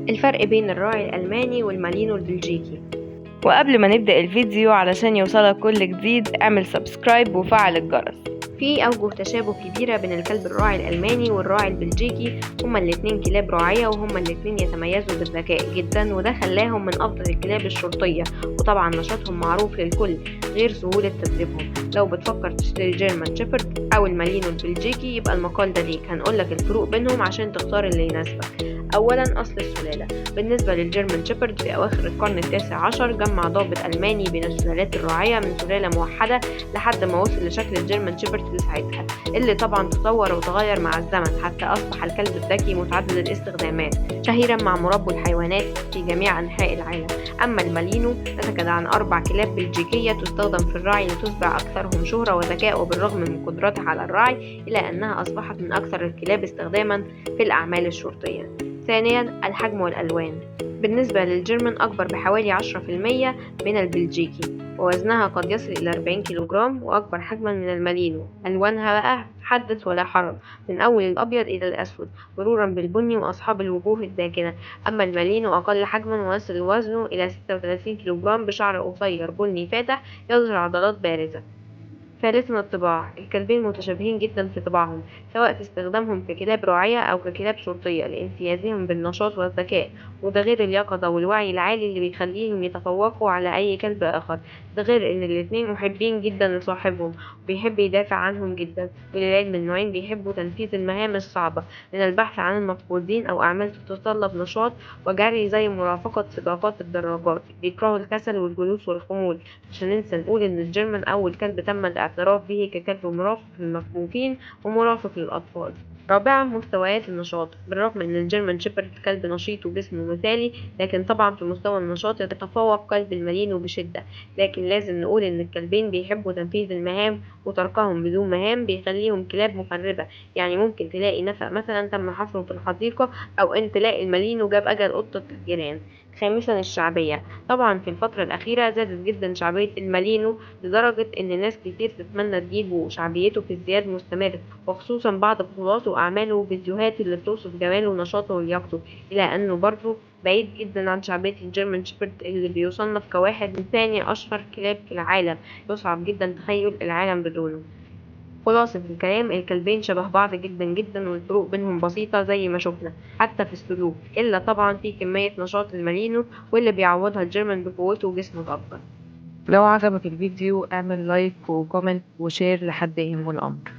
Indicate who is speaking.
Speaker 1: الفرق بين الراعي الألماني والمالينو البلجيكي.
Speaker 2: وقبل ما نبدأ الفيديو علشان يوصلك كل جديد اعمل سبسكرايب وفعل الجرس.
Speaker 1: في أوجه تشابه كبيرة بين الكلب الراعي الألماني والراعي البلجيكي، هما الاتنين كلاب راعية وهما الاتنين يتميزوا بالذكاء جدا، وده خلاهم من أفضل الكلاب الشرطية، وطبعا نشاطهم معروف للكل غير سهولة تدريبهم. لو بتفكر تشتري جيرمان شيبرد أو المالينو البلجيكي يبقى المقال ده ليك، هنقولك الفروق بينهم عشان تختار اللي يناسبك. أولا أصل السلالة. بالنسبة للجيرمان شيبرد في أواخر القرن التاسع عشر جمع ضابط ألماني بين السلالات الراعية من سلالة موحدة لحد ما وصل لشكل الجيرمان شيبرد لساعتها، اللي طبعا تطور وتغير مع الزمن حتى أصبح الكلب الذكي متعدد الاستخدامات، شهيرا مع مربو الحيوانات في جميع أنحاء العالم. أما المالينو نتج عن 4 كلاب بلجيكية تستخدم في الرعي لتصبح أكثرهم شهرة وذكاء، وبالرغم من قدرتها على الرعي إلا أنها أصبحت من أكثر الكلاب استخداما في الأعمال الشرطية. ثانيا الحجم والألوان. بالنسبة للجيرمان أكبر بحوالي 10% من البلجيكي، ووزنها قد يصل إلى 40 كيلوغرام، وأكبر حجما من المالينو. ألوانها بقى حدث ولا حرج، من أول الأبيض إلى الأسود مرورا بالبني وأصحاب الوجوه الداكنة. أما المالينو أقل حجما ويصل وزنه إلى 36 كيلوغرام بشعر قصير بني فاتح يظهر عضلات بارزة. ثالثا الطباع. الكلبين متشابهين جدا في طباعهم، سواء في استخدامهم ككلاب راعية أو ككلاب شرطية لامتيازهم بالنشاط والذكاء، وده غير اليقظة والوعي العالي اللي بيخليهم يتفوقوا على أي كلب آخر. ده غير إن الاتنين محبين جدا لصاحبهم وبيحب يدافع عنهم جدا، وللعلم النوعين بيحبوا تنفيذ المهام الصعبة من البحث عن المفقودين أو أعمال تتطلب نشاط وجري زي مرافقة سباقات الدراجات. بيكرهوا الكسل والجلوس والخمول. مش هننسى نقول إن الجيرمان أول كلب تم الاعتراف به ككلب مرافق للمكفوفين ومرافق للأطفال. رابعا مستويات النشاط. بالرغم إن الجيرمان شيبرد كلب نشيط وجسمه مثالي، لكن طبعا في مستوى النشاط يتفوق كلب المالينو بشدة. لكن لازم نقول إن الكلبين بيحبوا تنفيذ المهام، وتركهم بدون مهام بيخليهم كلاب مخربة. يعني ممكن تلاقي نفق مثلا تم حفره في الحديقة، أو إن تلاقي المالينو جاب أجل قطة الجيران. خامسا الشعبية. طبعا في الفترة الأخيرة زادت جدا شعبية المالينو لدرجة إن ناس كتير تتمنى تجيبه، شعبيته في ازدياد مستمر، وخصوصا بعد بطولاته وأعماله وفيديوهات اللي بتوصف جماله ونشاطه ولياقته، إلى أنه برضه بعيد جدا عن شعبية الجيرمان شيبرد اللي بيصنف كواحد من ثاني أشهر كلاب في العالم. يصعب جدا تخيل العالم بدونه. خلاصة الكلام، الكلبين شبه بعض جدا جدا، والفروق بينهم بسيطة زي ما شفنا حتى في السلوك، إلا طبعا في كمية نشاط المالينو واللي بيعوضها الجيرمان بقوته وجسمه الأكبر.
Speaker 2: لو عجبك الفيديو اعمل لايك وكومنت وشير لحد يهمه الأمر.